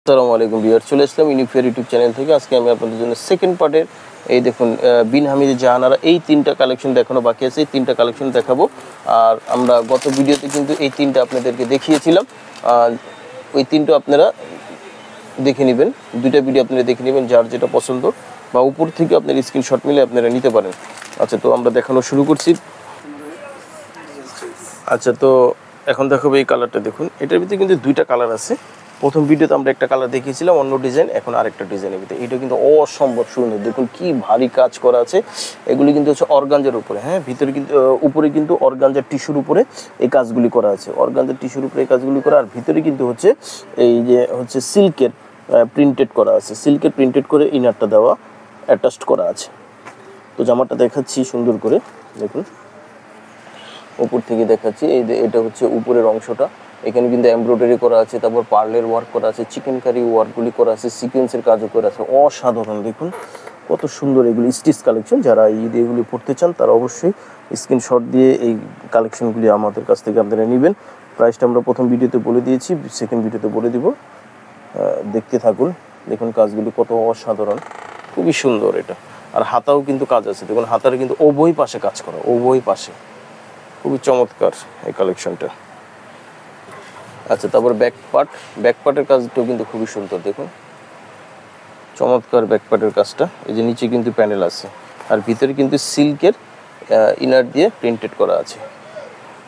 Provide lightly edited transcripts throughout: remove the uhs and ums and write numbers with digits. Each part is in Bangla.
আসসালামু আলাইকুম ভিউয়ার, চলে আসলাম ইউনিফেয়ার ইউটিউব চ্যানেল থেকে। আজকে আমি আপনাদের জন্য সেকেন্ড পার্টের এই দেখুন বিন হামিদের জাহানারা এই তিনটা কালেকশন দেখানো বাকি আছে। এই তিনটা কালেকশন দেখাবো। আর আমরা গত ভিডিওতে কিন্তু এই তিনটা আপনাদেরকে দেখিয়েছিলাম, ওই তিনটা আপনারা দেখে নেবেন। দুইটা ভিডিও আপনারা দেখে নেবেন, যার যেটা পছন্দ বা উপর থেকে আপনার স্ক্রিনশট মিলে আপনারা নিতে পারেন। আচ্ছা, তো আমরা দেখানো শুরু করছি। আচ্ছা, তো এখন দেখাবো এই কালারটা। দেখুন, এটার ভিতরে কিন্তু দুইটা কালার আছে। প্রথম ভিডিওতে আমরা একটা কালার দেখিয়েছিলাম অন্য ডিজাইন, এখন আরেকটা ডিজাইনের ভিতরে। এটা কিন্তু অসম্ভব সুন্দর। দেখুন কি ভারী কাজ করা আছে। এগুলি কিন্তু হচ্ছে অর্গানজার উপরে, হ্যাঁ, ভিতরে কিন্তু উপরে কিন্তু অর্গানজার টিস্যুর উপরে এই কাজগুলি করা আছে। অর্গানজার টিস্যুর উপরে এই কাজগুলি করা, আর ভিতরে কিন্তু হচ্ছে এই যে হচ্ছে সিল্কের প্রিন্টেড করা আছে। সিল্কের প্রিন্টেড করে ইনারটা দেওয়া অ্যাটাচড করা আছে। তো জামাটা দেখাচ্ছি সুন্দর করে। দেখুন উপর থেকে দেখাচ্ছি। এই যে এটা হচ্ছে উপরের অংশটা, এখানে কিন্তু এমব্রয়ডারি করা আছে, তারপর পার্লের ওয়ার্ক করা আছে, চিকেন কারি ওয়ার্কগুলি করা আছে, সিকোয়েন্সের কাজও করা আছে। অসাধারণ, দেখুন কত সুন্দর এগুলি স্টিচ কালেকশন। যারা ঈদ এগুলি পড়তে চান তারা অবশ্যই স্ক্রিনশট দিয়ে এই কালেকশনগুলি আমাদের কাছ থেকে আপনারা নেবেন। প্রাইসটা আমরা প্রথম ভিডিওতে বলে দিয়েছি, সেকেন্ড ভিডিওতে বলে দিব, দেখতে থাকুন। দেখুন কাজগুলি কত অসাধারণ, খুবই সুন্দর এটা। আর হাতাও কিন্তু কাজ আছে, দেখুন হাতার কিন্তু উভয় পাশে কাজ করা, উভয় পাশে, খুবই চমৎকার এই কালেকশনটা। আচ্ছা, তারপর ব্যাক পার্টের কাজটাও কিন্তু খুবই সুন্দর। দেখুন চমৎকার ব্যাক পার্টের কাজটা। এই যে নিচে কিন্তু প্যানেল আছে, আর ভিতরে কিন্তু সিল্কের ইনার দিয়ে প্রিন্টেড করা আছে।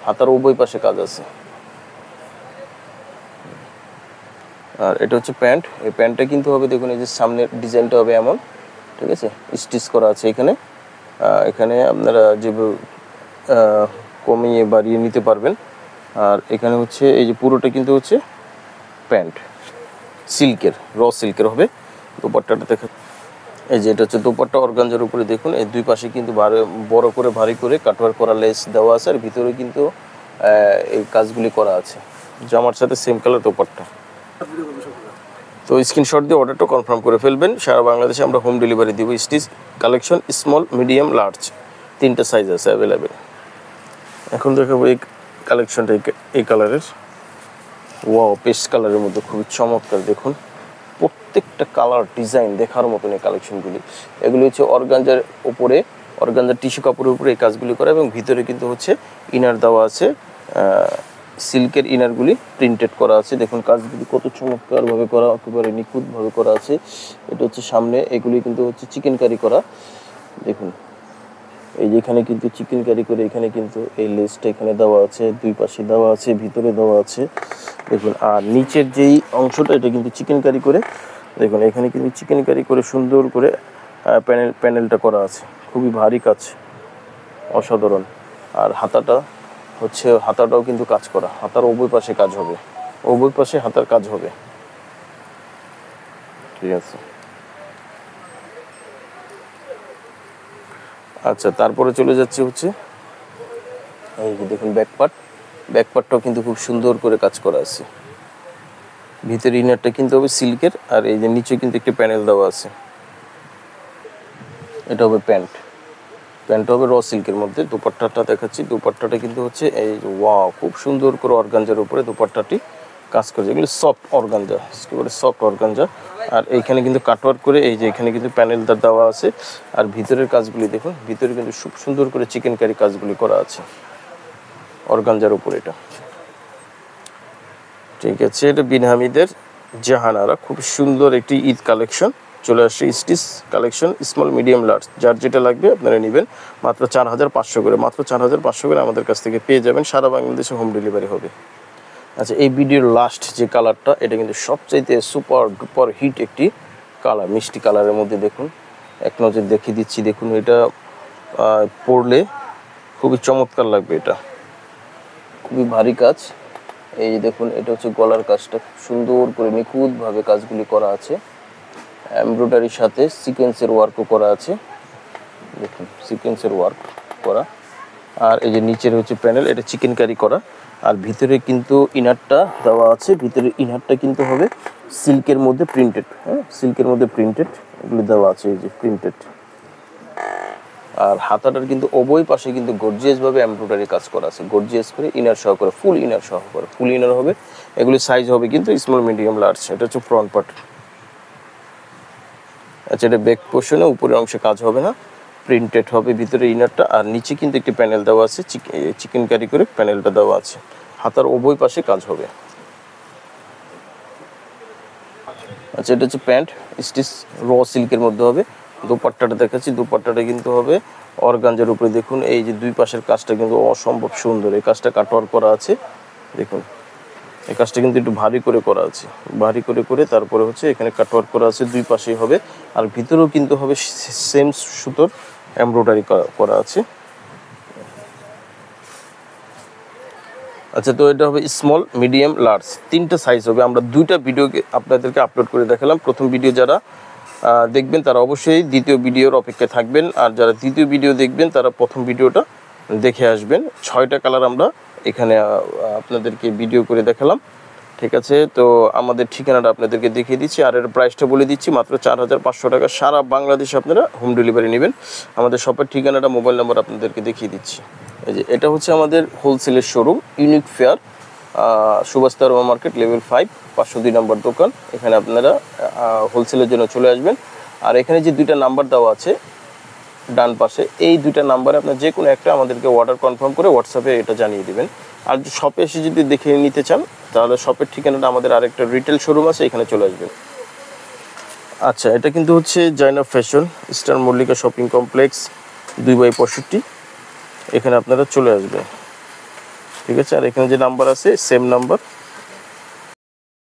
হাতার উভয় পাশে কাজ আছে। আর এটা হচ্ছে প্যান্ট। এই প্যান্টটা কিন্তু হবে, দেখুন এই যে সামনের ডিজাইনটা হবে এমন, ঠিক আছে, স্টিচ করা আছে এখানে। এখানে আপনারা যে কমিয়ে বাড়িয়ে নিতে পারবেন। আর এখানে হচ্ছে এই যে পুরোটা কিন্তু হচ্ছে প্যান্ট, সিল্কের, সিল্কের হবে। দোপাট্টাটা দেখে, এই যে এটা হচ্ছে দোপাট্টা অর্গানজার উপরে। দেখুন এই দুই পাশে কিন্তু বড় করে ভারী করে কাটওয়ার করা লেস দেওয়া আছে, আর ভিতরে কিন্তু এই কাজগুলি করা আছে। জামার সাথে সেম কালার দোপাট্টা। তো স্ক্রিনশট দিয়ে অর্ডারটা কনফার্ম করে ফেলবেন। সারা বাংলাদেশে আমরা হোম ডেলিভারি দিব। Stitch collection small, medium, large, তিনটা সাইজ আছে অ্যাভেলেবেল। এখন দেখাবো এই কালেকশনটা, এই কালারের, ওয়াও, পেস্ট কালারের মধ্যে খুবই চমৎকার। দেখুন প্রত্যেকটা কালার ডিজাইন দেখার মতন এই কালেকশনগুলি। এগুলি হচ্ছে অর্গানজার উপরে, অর্গানজার টিস্যু কাপড়ের উপরে এই কাজগুলি করা, এবং ভিতরে কিন্তু হচ্ছে ইনার দেওয়া আছে, সিল্কের ইনারগুলি প্রিন্টেড করা আছে। দেখুন কাজগুলি কত চমৎকারভাবে করা, একেবারে নিখুঁতভাবে করা আছে। এটা হচ্ছে সামনে, এগুলি কিন্তু হচ্ছে চিকেন কারি করা। দেখুন এই যে এখানে কিন্তু চিকেন কারি করে, এখানে কিন্তু এই লেসটা এখানে দেওয়া আছে, দুই পাশে দেওয়া আছে, ভিতরে দেওয়া আছে। দেখুন আর নিচের যেই অংশটা, এটা কিন্তু চিকেন কারি করে। দেখুন এখানে কিন্তু চিকেন কারি করে সুন্দর করে প্যানেলটা করা আছে। খুবই ভারী কাজ, অসাধারণ। আর হাতাটাও কিন্তু কাজ করা, হাতার উভয় পাশে কাজ হবে, উভয় পাশে হাতার কাজ হবে, ঠিক আছে। আচ্ছা, তারপরে চলে যাচ্ছে হচ্ছে এই যে দেখুন ব্যাক পার্টটাও কিন্তু খুব সুন্দর করে কাজ করা আছে। ভিতরে ইনারটা কিন্তু হবে সিল্কের, আর এই যে নিচে কিন্তু একটি প্যানেল দেওয়া আছে। এটা হবে প্যান্টটা হবে সিল্কের মধ্যে। দুপাট্টাটা দেখাচ্ছি। দুপাট্টাটা কিন্তু হচ্ছে এই ওয়াও, খুব সুন্দর করে অর্গানজার উপরে দুপাট্টাটি কাজ করেছে। এগুলো সফট অর্গানজা, একেবারে সফট অর্গানজা। আর এইখানে কিন্তু কাটওয়ার্ক করে, এই যে এখানে কিন্তু প্যানেলটা দেওয়া আছে। আর ভিতরের কাজগুলি দেখুন, ভিতরে কিন্তু খুব সুন্দর করে চিকেন কারি কাজগুলি করা আছে অর্গানজার উপরে। এটা ঠিক আছে। এটা বিন হামিদের জাহানারা, খুব সুন্দর একটি ঈদ কালেকশন চলে আসছে। Stitch collection small, medium, large, যার যেটা লাগবে আপনারা নেবেন। মাত্র 4500 করে, মাত্র 4500 করে আমাদের কাছ থেকে পেয়ে যাবেন। সারা বাংলাদেশে হোম ডেলিভারি হবে। আচ্ছা, এই ভিডিওর লাস্ট যে কালারটা, এটা কিন্তু সবচাইতে সুপার ডুপার হিট একটি কালার, মিষ্টি কালারের মধ্যে। দেখুন এক নজর দেখিয়ে দিচ্ছি। দেখুন এটা পরলে খুবই চমৎকার লাগবে। এটা খুবই ভারী কাজ। এই যে দেখুন, এটা হচ্ছে গলার কাজটা, সুন্দর করে নিখুঁতভাবে কাজগুলি করা আছে। এমব্রয়ডারির সাথে সিকোয়েন্সের ওয়ার্কও করা আছে। দেখুন সিকোয়েন্সের ওয়ার্ক করা। আর এই যে নিচের হচ্ছে প্যানেল, এটা চিকেন কারি করা। আর ভিতরে কিন্তু ইনারটা দেওয়া আছে। ভিতরে ইনারটা কিন্তু হবে সিল্কের মধ্যে প্রিন্টেড, হ্যাঁ, সিল্কের মধ্যে প্রিন্টেড এগুলি দেওয়া আছে, এই যে প্রিন্টেড। আর হাতাটার কিন্তু উভয় পাশে কিন্তু গর্জিয়াস ভাবে এমব্রয়ডারি কাজ করা আছে, গর্জিয়াস করে ইনার সহকারে, ফুল ইনার সহকারে, ফুল ইনার হবে। এগুলি সাইজ হবে কিন্তু স্মল, মিডিয়াম, লার্জ। এটা হচ্ছে ফ্রন্ট পার্ট। আচ্ছা, এটা ব্যাক পোর্শনে উপরের অংশে কাজ হবে না, প্রিন্টেড হবে ভিতরে ইনারটা, আর নিচে কিন্তু একটি প্যানেল দেওয়া আছে, চিকেন কারি করে প্যানেলটা দেওয়া আছে। হাতার উভয় পাশে কাজ হবে। আচ্ছা, এটা হচ্ছে প্যান্ট, স্টিচ র সিল্কের মধ্যে হবে। দোপাট্টাটা দেখাচ্ছি, দোপাট্টাটা কিন্তু হবে অর্গানজার উপরে। দেখুন এই যে দুই পাশের কাজটা কিন্তু অসম্ভব সুন্দর। এই কাজটা কাটওয়ার্ক করা আছে, দেখুন এই কাজটা কিন্তু একটু ভারী করে করা আছে, ভারী করে করে তারপরে হচ্ছে এখানে কাটওয়ার্ক করা আছে, দুই পাশেই হবে। আর ভিতরেও কিন্তু হবে সেম সুতোর এমব্রয়ডারি করা আছে। আচ্ছা, তো এটা হবে স্মল, মিডিয়াম, লার্জ, তিনটা সাইজ হবে। আমরা দুইটা ভিডিও আপনাদেরকে আপলোড করে দেখালাম। প্রথম ভিডিও যারা দেখবেন তারা অবশ্যই দ্বিতীয় ভিডিওর অপেক্ষায় থাকবেন, আর যারা দ্বিতীয় ভিডিও দেখবেন তারা প্রথম ভিডিওটা দেখে আসবেন। 6টা কালার আমরা এখানে আপনাদেরকে ভিডিও করে দেখালাম, ঠিক আছে। তো আমাদের ঠিকানাটা আপনাদেরকে দেখিয়ে দিচ্ছি, আর এর প্রাইসটা বলে দিচ্ছি, মাত্র 4500 টাকা। সারা বাংলাদেশে আপনারা হোম ডেলিভারি নেবেন। আমাদের শপের ঠিকানাটা, মোবাইল নাম্বার আপনাদেরকে দেখিয়ে দিচ্ছি। এই যে এটা হচ্ছে আমাদের হোলসেলের showroom, unique fair, Subhash market, level 5, 502 নম্বর দোকান। এখানে আপনারা হোলসেলের জন্য চলে আসবেন। আর এখানে যে দুইটা নাম্বার দেওয়া আছে ডান পাশে, এই দুইটা নাম্বারে আপনার যে কোনো একটা আমাদেরকে অর্ডার কনফার্ম করে হোয়াটসঅ্যাপে এটা জানিয়ে দেবেন। আর শপে এসে যদি দেখে নিতে চান তাহলে শপের ঠিকানাটা, আমাদের আরেকটা রিটেল শোরুম আছে, এখানে চলে আসবেন। আচ্ছা, এটা কিন্তু হচ্ছে Zainab fashion, star Mallika shopping complex, 2/65। এখানে আপনারা চলে আসবেন, ঠিক আছে। আর এখানে যে নাম্বার আছে সেম নাম্বার,